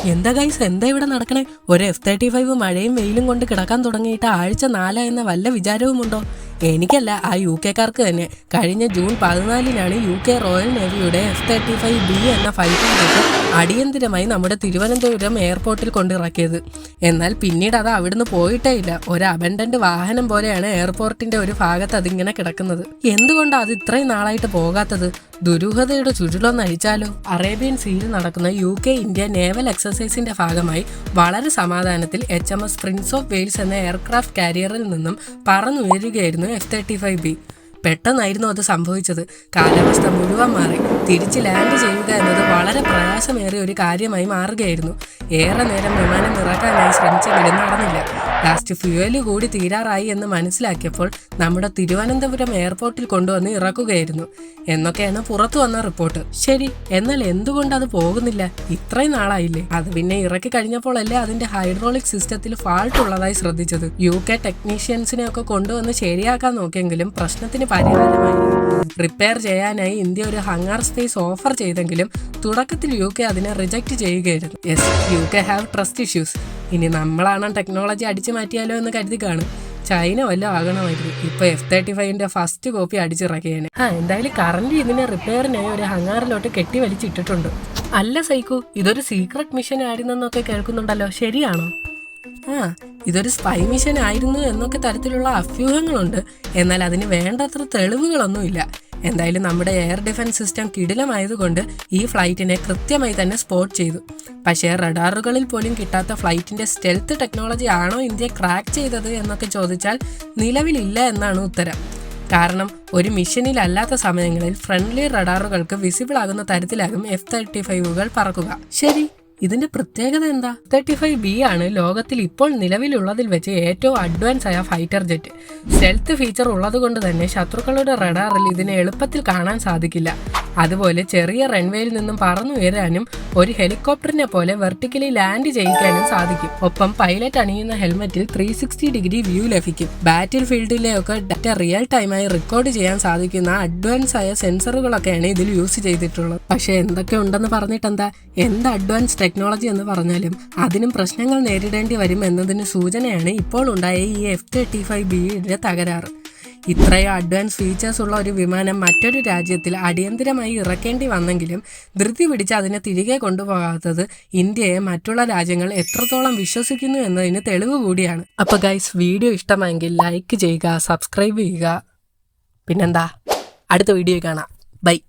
എന്താ ഗൈസ്, എന്താ ഇവിടെ നടക്കണേ? ഒരു F-35 മഴയും വെയിലും കൊണ്ട് കിടക്കാൻ തുടങ്ങിയിട്ട് ആഴ്ച 4 എന്ന വല്ല വിചാരവുമുണ്ടോ? എനിക്കല്ല, ആ UK-കാർക്ക് തന്നെ. കഴിഞ്ഞ ജൂൺ 14-നാണ് UK റോയൽ നേവിയുടെ F-35B എന്ന ഫൈറ്റർ ജെറ്റ് അടിയന്തിരമായി നമ്മുടെ തിരുവനന്തപുരം എയർപോർട്ടിൽ കൊണ്ടിറക്കിയത്. എന്നാൽ പിന്നീട് അത് അവിടുന്ന് പോയിട്ടേ ഇല്ല. ഒരു അബൻഡന്റ് വാഹനം പോലെയാണ് എയർപോർട്ടിന്റെ ഒരു ഭാഗത്ത് അതിങ്ങനെ കിടക്കുന്നത്. എന്തുകൊണ്ടാണ് അത് ഇത്രയും നാളായിട്ട് പോകാത്തത്? ദുരൂഹതയുടെ ചുരുളൊന്ന് അഴിച്ചാലോ? അറേബ്യൻ സീയിൽ നടക്കുന്ന UK ഇന്ത്യ നേവൽ എക്സസൈസിന്റെ ഭാഗമായി വളരെ സമാധാനത്തിൽ HMS പ്രിൻസ് ഓഫ് വെയിൽസ് എന്ന എയർക്രാഫ്റ്റ് കാരിയറിൽ നിന്നും പറന്നുയരുകയായിരുന്നു F-35B. പെട്ടെന്നായിരുന്നു അത് സംഭവിച്ചത്. കാലാവസ്ഥ മുഴുവൻ മാറി. തിരിച്ച് ലാൻഡ് ചെയ്യുക എന്നത് വളരെ പ്രയാസമേറിയ ഒരു കാര്യമായി മാറുകയായിരുന്നു. ഏറെ നേരം വിമാനം ഇറക്കാനായി ശ്രമിച്ചെങ്കിലും നടന്നില്ല. ലാസ്റ്റ് ഫ്യൂവല് കൂടി തീരാറായി എന്ന് മനസ്സിലാക്കിയപ്പോൾ നമ്മുടെ തിരുവനന്തപുരം എയർപോർട്ടിൽ കൊണ്ടുവന്ന് ഇറക്കുകയായിരുന്നു എന്നൊക്കെയാണ് പുറത്തു വന്ന റിപ്പോർട്ട്. ശരി, എന്നാൽ എന്തുകൊണ്ട് അത് പോകുന്നില്ല? ഇത്രയും നാളായില്ലേ? അത് പിന്നെ ഇറക്കി കഴിഞ്ഞപ്പോഴല്ലേ അതിന്റെ ഹൈഡ്രോളിക് സിസ്റ്റത്തിൽ ഫാൾട്ട് ഉള്ളതായി ശ്രദ്ധിച്ചത്. UK ടെക്നീഷ്യൻസിനെ ഒക്കെ കൊണ്ടുവന്ന് ശരിയാക്കാൻ നോക്കിയെങ്കിലും പ്രശ്നത്തിന് പരിഹാരമായി. റിപ്പയർ ചെയ്യാനായി ഇന്ത്യ ഒരു ഹങ്ങാർ സ്പേസ് ഓഫർ ചെയ്തെങ്കിലും തുടക്കത്തിൽ UK അതിനെ റിജക്റ്റ് ചെയ്യുകയായിരുന്നു. Yes, UK have trust issues. ഇനി നമ്മളാണ് ടെക്നോളജി അടിച്ചു മാറ്റിയാലോ എന്ന് കരുതി കാണും. ചൈന വല്ലതും ആകണമായിരുന്നു. ഇപ്പൊ F-35ന്റെ ഫസ്റ്റ് കോപ്പി അടിച്ചിറക്കിയേനെ. എന്തായാലും കറന്റ് ഇതിനെ റിപ്പയറിനായി ഒരു ഹങ്ങാറിലോട്ട് കെട്ടി വലിച്ചിട്ടിട്ടുണ്ട്. അല്ല സൈക്കു, ഇതൊരു സീക്രട്ട് മിഷൻ ആയിരുന്നെന്നൊക്കെ കേൾക്കുന്നുണ്ടല്ലോ, ശരിയാണോ? ഇതൊരു സ്പൈ മിഷൻ ആയിരുന്നു എന്നൊക്കെ തരത്തിലുള്ള അഭ്യൂഹങ്ങളുണ്ട്. എന്നാൽ അതിന് വേണ്ടത്ര തെളിവുകളൊന്നുമില്ല. എന്തായാലും നമ്മുടെ എയർ ഡിഫൻസ് സിസ്റ്റം കിടിലമായതുകൊണ്ട് ഈ ഫ്ലൈറ്റിനെ കൃത്യമായി തന്നെ സ്പോട്ട് ചെയ്തു. പക്ഷേ റഡാറുകളിൽ പോലും കിട്ടാത്ത ഫ്ലൈറ്റിന്റെ സ്റ്റെൽത്ത് ടെക്നോളജി ആണോ ഇന്ത്യ ക്രാക്ക് ചെയ്തത് എന്നൊക്കെ ചോദിച്ചാൽ നിലവിലില്ല എന്നാണ് ഉത്തരം. കാരണം ഒരു മിഷനിലല്ലാത്ത സമയങ്ങളിൽ ഫ്രണ്ട്ലി റഡാറുകൾക്ക് വിസിബിൾ ആകുന്ന തരത്തിലാകും F-35കൾ പറക്കുക. ശരി, ഇതിന്റെ പ്രത്യേകത എന്താ? F-35B ആണ് ലോകത്തിൽ ഇപ്പോൾ നിലവിലുള്ളതിൽ വെച്ച് ഏറ്റവും അഡ്വാൻസ് ആയ ഫൈറ്റർ ജെറ്റ്. സ്റ്റെൽത്ത് ഫീച്ചർ ഉള്ളതുകൊണ്ട് തന്നെ ശത്രുക്കളുടെ റഡാറിൽ ഇതിനെ എളുപ്പത്തിൽ കാണാൻ സാധിക്കില്ല. അതുപോലെ ചെറിയ റൺവേയിൽ നിന്നും പറന്നുയരാനും ഒരു ഹെലികോപ്റ്ററിനെ പോലെ വെർട്ടിക്കലി ലാൻഡ് ചെയ്യിക്കാനും സാധിക്കും. ഒപ്പം പൈലറ്റ് അണിയുന്ന ഹെൽമെറ്റിൽ 360 ഡിഗ്രി വ്യൂ ലഭിക്കും. ബാറ്റിൽ ഫീൽഡിലെയൊക്കെ ഡാറ്റ റിയൽ ടൈമായി റെക്കോർഡ് ചെയ്യാൻ സാധിക്കുന്ന അഡ്വാൻസ് ആയ സെൻസറുകളൊക്കെയാണ് ഇതിൽ യൂസ് ചെയ്തിട്ടുള്ളത്. പക്ഷെ എന്തൊക്കെ ഉണ്ടെന്ന് പറഞ്ഞിട്ടെന്താ? എന്ത് അഡ്വാൻസ് ടെക്നോളജി എന്ന് പറഞ്ഞാലും അതിനും പ്രശ്നങ്ങൾ നേരിടേണ്ടി വരും എന്നതിന് സൂചനയാണ് ഇപ്പോൾ ഉണ്ടായ ഈ F-35Bയുടെ തകരാറ്. ഇത്രയും അഡ്വാൻസ് ഫീച്ചേഴ്സ് ഉള്ള ഒരു വിമാനം മറ്റൊരു രാജ്യത്തിൽ അടിയന്തിരമായി ഇറക്കേണ്ടി വന്നെങ്കിലും ധൃതി പിടിച്ച് അതിനെ തിരികെ കൊണ്ടുപോകാത്തത് ഇന്ത്യയെ മറ്റുള്ള രാജ്യങ്ങൾ എത്രത്തോളം വിശ്വസിക്കുന്നു എന്നതിന് തെളിവ് കൂടിയാണ്. അപ്പൊ ഗൈസ്, വീഡിയോ ഇഷ്ടമായെങ്കിൽ ലൈക്ക് ചെയ്യുക, സബ്സ്ക്രൈബ് ചെയ്യുക. പിന്നെന്താ, അടുത്ത വീഡിയോ കാണാം. ബൈ.